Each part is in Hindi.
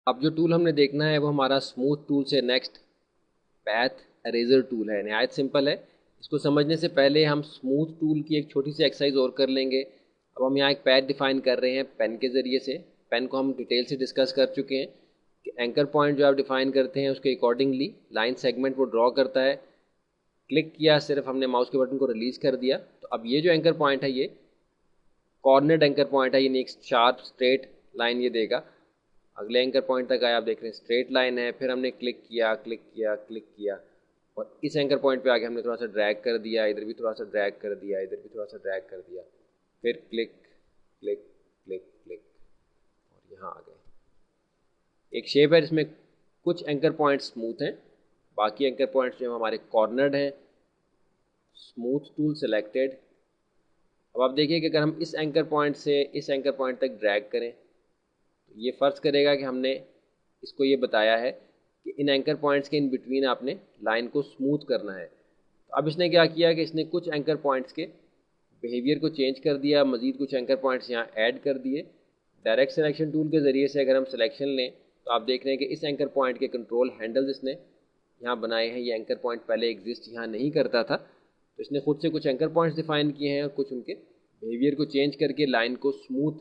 अब जो टूल हमने देखना है वो हमारा स्मूथ टूल से नेक्स्ट पैथ अरेजर टूल है। नहायत सिंपल है। इसको समझने से पहले हम स्मूथ टूल की एक छोटी सी एक्सरसाइज और कर लेंगे। अब हम यहाँ एक पैथ डिफाइन कर रहे हैं पेन के ज़रिए से। पेन को हम डिटेल से डिस्कस कर चुके हैं कि एंकर पॉइंट जो आप डिफाइन करते हैं उसके अकॉर्डिंगली लाइन सेगमेंट वो ड्रॉ करता है। क्लिक किया, सिर्फ हमने माउस के बटन को रिलीज़ कर दिया तो अब ये जो एंकर पॉइंट है ये कॉर्नर एंकर पॉइंट है, यानी एक शार्प स्ट्रेट लाइन ये देगा। अगले एंकर पॉइंट तक आए, आप देख रहे हैं स्ट्रेट लाइन है। फिर हमने क्लिक किया क्लिक किया क्लिक किया और इस एंकर पॉइंट पे आके हमने थोड़ा सा ड्रैग कर दिया, इधर भी थोड़ा सा ड्रैग कर दिया, इधर भी थोड़ा सा ड्रैग कर दिया। फिर क्लिक क्लिक क्लिक क्लिक और यहाँ आ गए। एक शेप है जिसमें कुछ एंकर पॉइंट स्मूथ हैं, बाकी एंकर पॉइंट्स जो हमारे कॉर्नर्ड हैं। Smooth tool selected. अब आप देखिए कि अगर हम इस एंकर पॉइंट से इस एंकर पॉइंट तक ड्रैग करें तो ये फ़र्ज़ करेगा कि हमने इसको ये बताया है कि इन एंकर पॉइंट्स के इन बिटवीन आपने लाइन को स्मूथ करना है। तो अब इसने क्या किया कि इसने कुछ एंकर पॉइंट्स के बिहेवियर को चेंज कर दिया, मज़ीद कुछ एंकर पॉइंट्स यहाँ ऐड कर दिए। डायरेक्ट सिलेक्शन टूल के ज़रिए से अगर हम सिलेक्शन लें तो आप देख रहे हैं कि इस एंकर पॉइंट के कंट्रोल हैंडल्स इसने यहाँ बनाए हैं। ये एंकर पॉइंट पहले एग्जिस्ट यहाँ नहीं करता था, तो इसने खुद से कुछ एंकर पॉइंट्स डिफाइन किए हैं और कुछ उनके बिहेवियर को चेंज करके लाइन को स्मूथ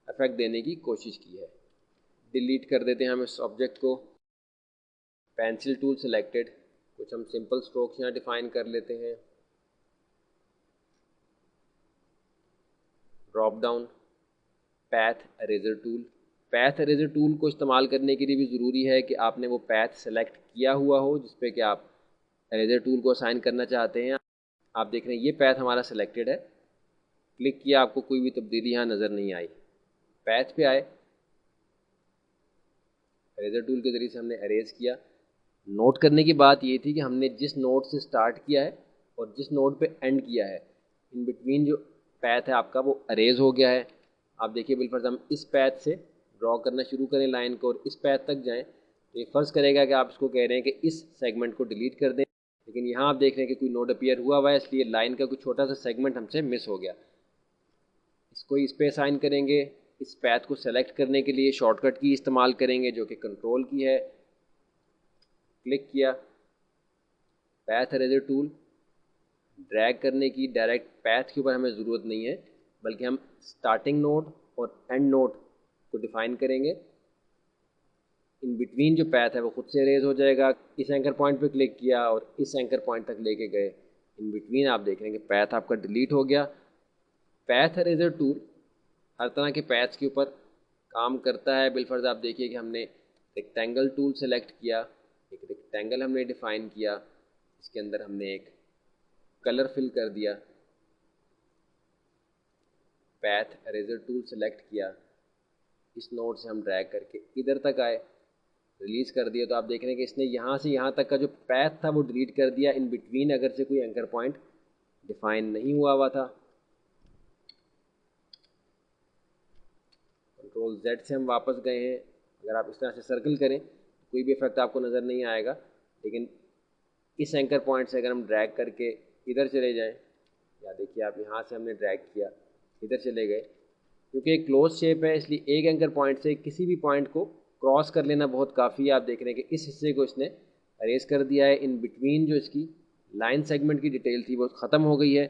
इफेक्ट देने की कोशिश की है। डिलीट कर देते हैं हम इस ऑब्जेक्ट को। Pencil tool selected. कुछ हम सिंपल स्ट्रोक्स यहाँ डिफाइन कर लेते हैं। Drop down path eraser tool. Path eraser tool को इस्तेमाल करने के लिए भी ज़रूरी है कि आपने वो पैथ सेलेक्ट किया हुआ हो जिस पे कि आप अरेजर टूल को असाइन करना चाहते हैं। आप देख रहे हैं ये पैथ हमारा सेलेक्टेड है। क्लिक किया, आपको कोई भी तब्दीली यहाँ नज़र नहीं आई। पैथ पे आए, अरेजर टूल के ज़रिए से हमने अरेज किया। नोट करने की बात ये थी कि हमने जिस नोट से स्टार्ट किया है और जिस नोट पे एंड किया है, इन बिटवीन जो पैथ है आपका वो अरेज हो गया है। आप देखिए बिलफर्ज हम इस पैथ से ड्रॉ करना शुरू करें लाइन को और इस पैथ तक जाएं तो ये फ़र्ज़ करेगा कि आप इसको कह रहे हैं कि इस सेगमेंट को डिलीट कर दें, लेकिन यहाँ आप देख रहे हैं कि कोई नोट अपीयर हुआ है, इसलिए लाइन का कुछ छोटा सा सेगमेंट हमसे मिस हो गया। इसको इस पे असाइन करेंगे। इस पैथ को सेलेक्ट करने के लिए शॉर्टकट की इस्तेमाल करेंगे जो कि कंट्रोल की है। क्लिक किया, पैथ अरेजर टूल। ड्रैग करने की डायरेक्ट पैथ के ऊपर हमें ज़रूरत नहीं है, बल्कि हम स्टार्टिंग नोड और एंड नोड को डिफाइन करेंगे। इन बिटवीन जो पैथ है वो खुद से अरेज हो जाएगा। इस एंकर पॉइंट पे क्लिक किया और इस एंकर पॉइंट तक लेके गए, इन बिटवीन आप देख रहे हैं कि पैथ आपका डिलीट हो गया। पैथ अरेजर टूल हर तरह के पैथ्स के ऊपर काम करता है। बिलफर्ज आप देखिए कि हमने रेक्टेंगल टूल सेलेक्ट किया, एक रेक्टेंगल हमने डिफाइन किया, इसके अंदर हमने एक कलर फिल कर दिया। पैथ अरेजर टूल सेलेक्ट किया, इस नोड से हम ड्रैग करके इधर तक आए, रिलीज़ कर दिया तो आप देख रहे हैं कि इसने यहाँ से यहाँ तक का जो पैथ था वो डिलीट कर दिया। इन बिटवीन अगर से कोई एंकर पॉइंट डिफाइन नहीं हुआ था। कंट्रोल जेड से हम वापस गए हैं। अगर आप इस तरह से सर्कल करें तो कोई भी इफेक्ट आपको नज़र नहीं आएगा, लेकिन इस एंकर पॉइंट से अगर हम ड्रैग करके इधर चले जाएं, या देखिए आप यहाँ से हमने ड्रैग किया इधर चले गए, क्योंकि एक क्लोज शेप है इसलिए एक एंकर पॉइंट से किसी भी पॉइंट को क्रॉस कर लेना बहुत काफ़ी है। आप देख रहे हैं कि इस हिस्से को इसने अरेज कर दिया है। इन बिटवीन जो इसकी लाइन सेगमेंट की डिटेल थी वो ख़त्म हो गई है।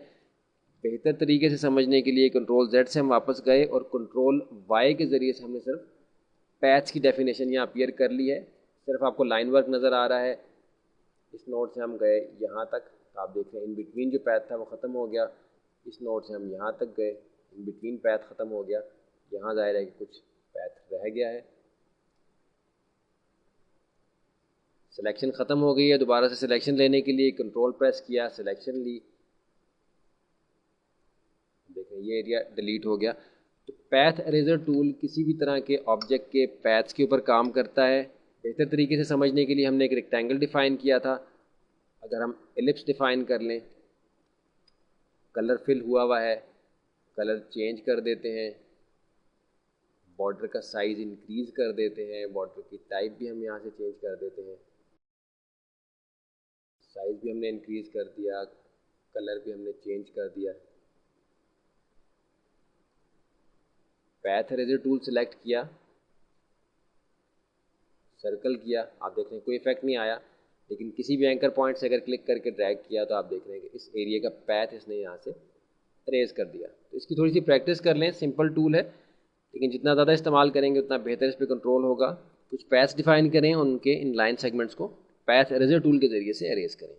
बेहतर तरीके से समझने के लिए कंट्रोल जेड से हम वापस गए और कंट्रोल वाई के ज़रिए से हमने सिर्फ पैथ्स की डेफिनेशन यहाँ अपीयर कर ली है। सिर्फ आपको लाइन वर्क नज़र आ रहा है। इस नोड से हम गए यहाँ तक, तो आप देख रहे हैं इन बिटवीन जो पैथ था वो ख़त्म हो गया। इस नोड से हम यहाँ तक गए, इन बिटवीन पैथ ख़त्म हो गया। यहाँ ज़ाहिर है कि कुछ पैथ रह गया है। सिलेक्शन ख़त्म हो गई है। दोबारा से सिलेक्शन लेने के लिए कंट्रोल प्रेस किया, सिलेक्शन ली, देखें ये एरिया डिलीट हो गया। तो पैथ अरेजर टूल किसी भी तरह के ऑब्जेक्ट के पैथ्स के ऊपर काम करता है। बेहतर तरीके से समझने के लिए हमने एक रेक्टेंगल डिफ़ाइन किया था। अगर हम एलिप्स डिफ़ाइन कर लें, कलर फिल हुआ है, कलर चेंज कर देते हैं, बॉर्डर का साइज़ इंक्रीज़ कर देते हैं, बॉर्डर की टाइप भी हम यहाँ से चेंज कर देते हैं, साइज़ भी हमने इंक्रीज़ कर दिया, कलर भी हमने चेंज कर दिया। पैथ अरेजर टूल सेलेक्ट किया, सर्कल किया, आप देख रहे हैं कोई इफेक्ट नहीं आया, लेकिन किसी भी एंकर पॉइंट से अगर क्लिक करके ड्रैग किया तो आप देख रहे हैं कि इस एरिया का पैथ इसने यहाँ से इरेज कर दिया। तो इसकी थोड़ी सी प्रैक्टिस कर लें, सिंपल टूल है, लेकिन जितना ज़्यादा इस्तेमाल करेंगे उतना बेहतर इस पर कंट्रोल होगा। कुछ पैथ्स डिफाइन करें, उनके इन लाइन सेगमेंट्स को पैथ इरेजर टूल के ज़रिए से इरेज करें।